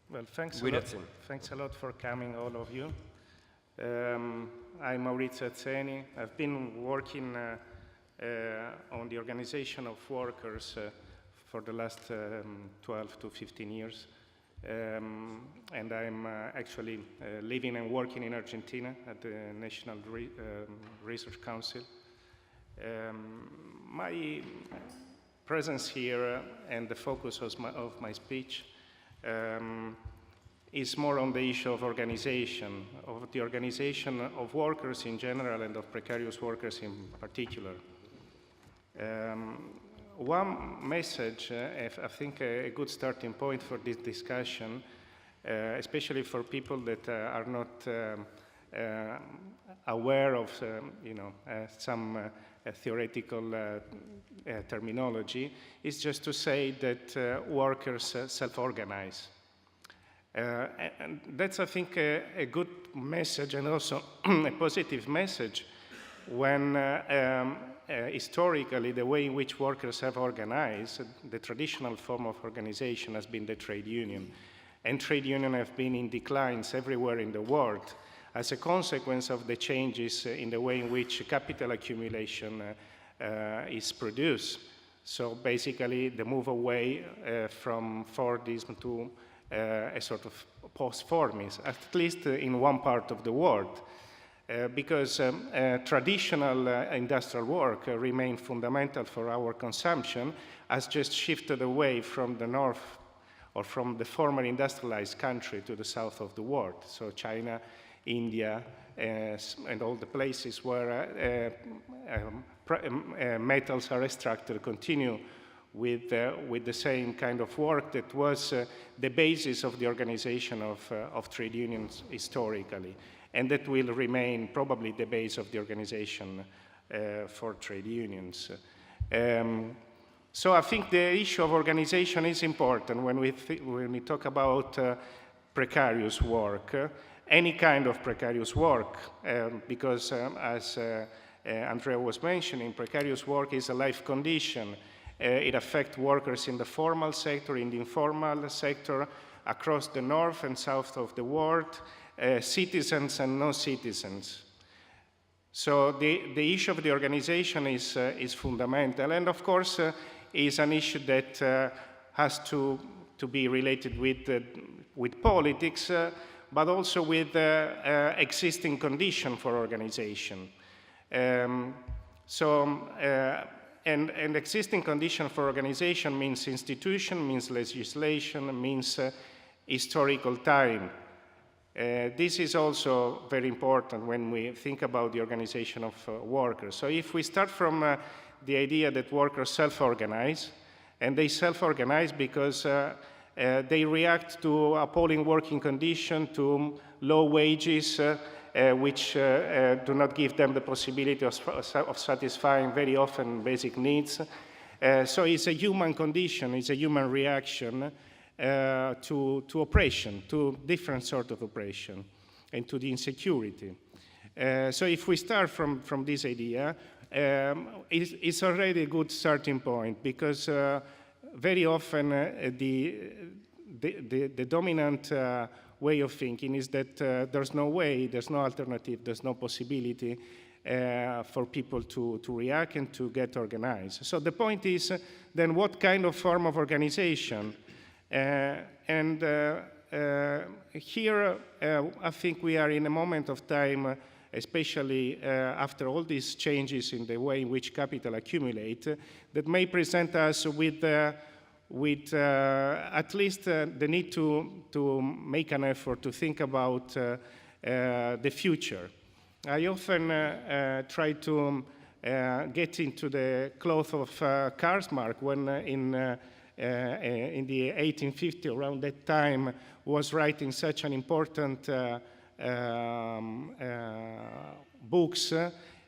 Well, thanks a lot for coming, all of you. I'm Maurizio Atzeni. I've been working on the organization of workers for the last 12 to 15 years. And I'm actually living and working in Argentina at the National Research Council. My presence here and the focus of my speech is more on the issue of organization, of the organization of workers in general and of precarious workers in particular. One message, I think a good starting point for this discussion, especially for people that are not aware of some theoretical terminology, is just to say that workers self-organize. And that's, I think, a good message and also a positive message when historically the way in which workers have organized, the traditional form of organization has been the trade union. And trade unions have been in declines everywhere in the world as a consequence of the changes in the way in which capital accumulation is produced. So basically the move away from Fordism to a sort of post-Fordism, at least in one part of the world. Because traditional industrial work remained fundamental for our consumption, has just shifted away from the north or from the former industrialized country to the south of the world. So China, India, and all the places where metals are extracted continue with the same kind of work that was the basis of the organization of trade unions historically. And that will remain probably the base of the organization for trade unions. So I think the issue of organization is important when we talk about precarious work, any kind of precarious work, because as Andrea was mentioning, precarious work is a life condition. It affects workers in the formal sector, in the informal sector, across the north and south of the world, citizens and non-citizens. So the issue of the organization is fundamental, and of course is an issue that has to be related with politics, but also with existing condition for organization. And existing condition for organization means institution, means legislation, means historical time. This is also very important when we think about the organization of workers. So if we start from the idea that workers self-organize, and they self-organize because they react to appalling working conditions, to low wages, which do not give them the possibility of satisfying very often basic needs. So it's a human condition, it's a human reaction to oppression, to different sort of oppression, and to the insecurity. So if we start from this idea, it's already a good starting point, because very often the dominant way of thinking is that there's no way, there's no alternative, there's no possibility for people to react and to get organized. So the point is then what kind of form of organization? Here, I think we are in a moment of time, especially after all these changes in the way in which capital accumulate, that may present us with at least the need to make an effort to think about the future. I often try to get into the cloth of Karl Marx when in the 1850s, around that time, was writing such an important books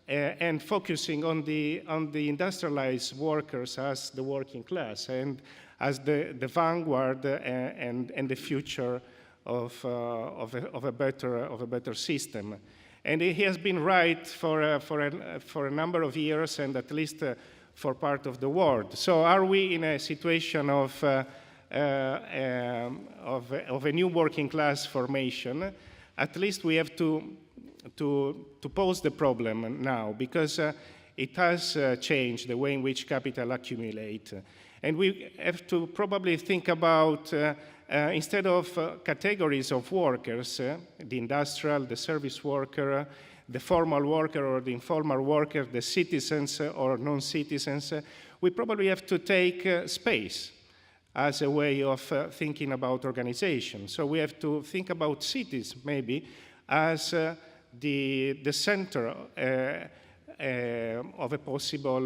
and focusing on the industrialized workers as the working class and as the vanguard and the future of a better system. And he has been right for a number of years, and at least for part of the world. So are we in a situation of of a new working class formation, at least we have to pose the problem now, because it has changed the way in which capital accumulate. And we have to probably think about, instead of categories of workers, the industrial, the service worker, the formal worker or the informal worker, the citizens or non-citizens, we probably have to take space as a way of thinking about organization. So we have to think about cities, maybe, as the center of a possible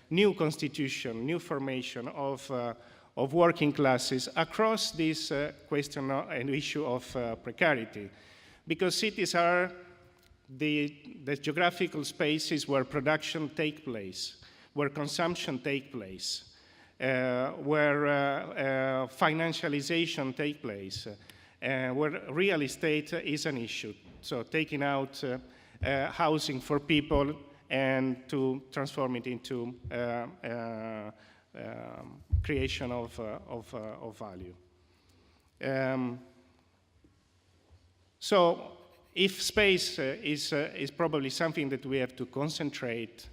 new constitution, new formation of working classes across this question and issue of precarity. Because cities are the geographical spaces where production takes place, where consumption takes place, where financialization takes place, where real estate is an issue. So taking out housing for people and to transform it into creation of value. So if space is probably something that we have to concentrate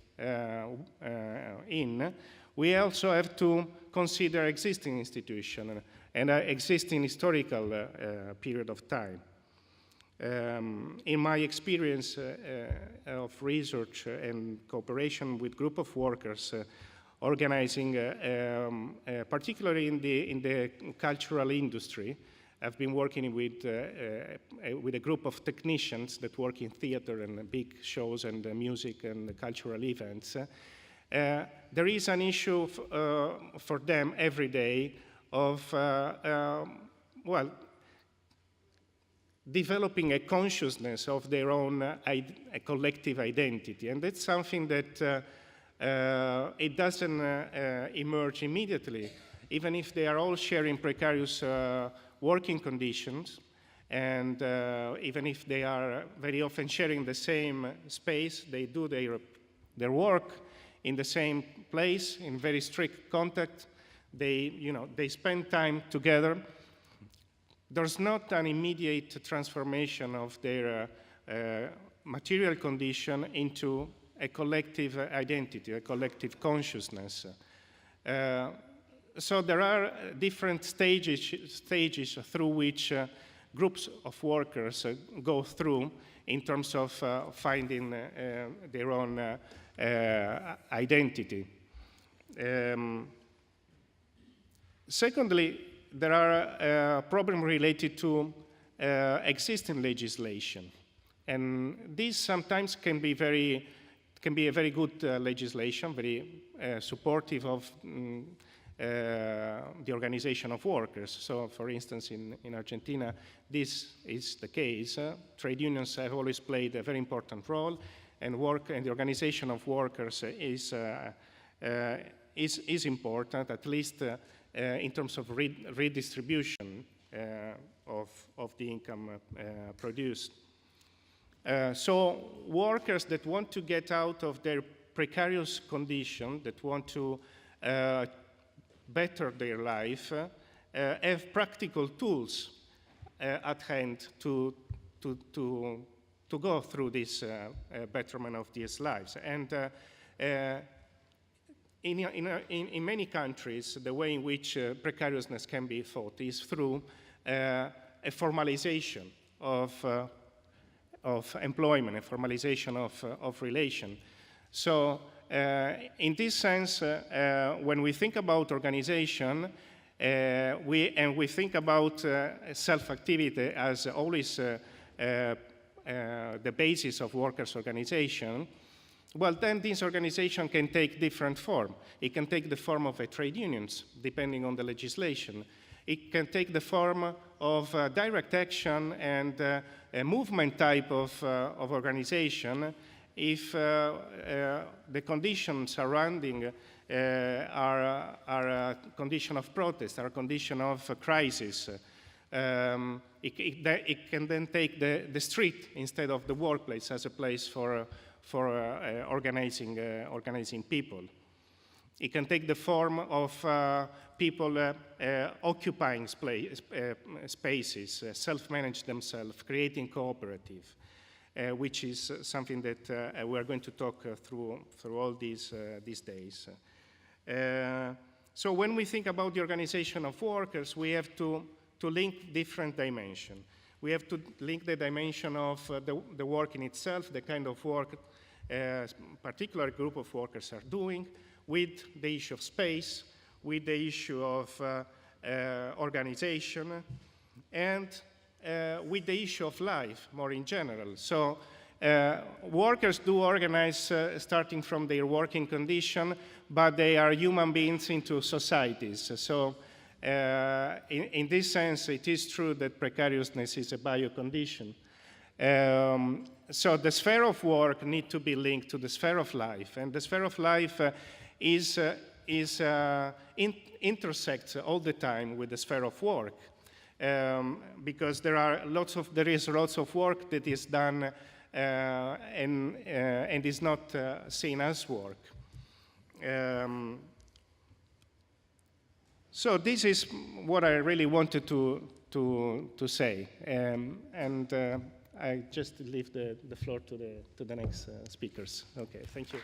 in, we also have to consider existing institutions and existing historical period of time. In my experience of research and cooperation with group of workers organizing, particularly in the cultural industry, I've been working with a group of technicians that work in theater and big shows and music and cultural events. There is an issue for them every day of, well, developing a consciousness of their own a collective identity. And that's something that it doesn't emerge immediately, even if they are all sharing precarious working conditions, and even if they are very often sharing the same space, they do their work in the same place, in very strict contact. They spend time together. There's not an immediate transformation of their material condition into a collective identity, a collective consciousness. So there are different stages through which groups of workers go through in terms of finding their own identity. Secondly, there are problems related to existing legislation. And this sometimes can be a very good legislation, very supportive of the organization of workers. So, for instance, in Argentina, this is the case. Trade unions have always played a very important role, and the organization of workers is important, at least in terms of redistribution of the income produced. So workers that want to get out of their precarious condition, that want to better their life, have practical tools at hand to go through this betterment of these lives. And in many countries, the way in which precariousness can be thought is through a formalization of employment, a formalization of relation. So in this sense, when we think about organization, we think about self-activity as always the basis of workers' organization, well, then this organization can take different form. It can take the form of trade unions, depending on the legislation. It can take the form of direct action and a movement type of organization if the conditions surrounding are a condition of protest, are a condition of crisis. It can then take the street instead of the workplace as a place for organizing people. It can take the form of people occupying spaces, self-manage themselves, creating cooperative, which is something that we're going to talk through all these days. So when we think about the organization of workers, we have to link different dimensions. We have to link the dimension of the work in itself, the kind of work a particular group of workers are doing, with the issue of space, with the issue of organization, and with the issue of life more in general. So workers do organize starting from their working condition, but they are human beings into societies. So in this sense, it is true that precariousness is a biocondition. So the sphere of work needs to be linked to the sphere of life, and the sphere of life intersects all the time with the sphere of work, because there is lots of work that is done and is not seen as work. So this is what I really wanted to say, and I just leave the floor to the next speakers. Okay, thank you.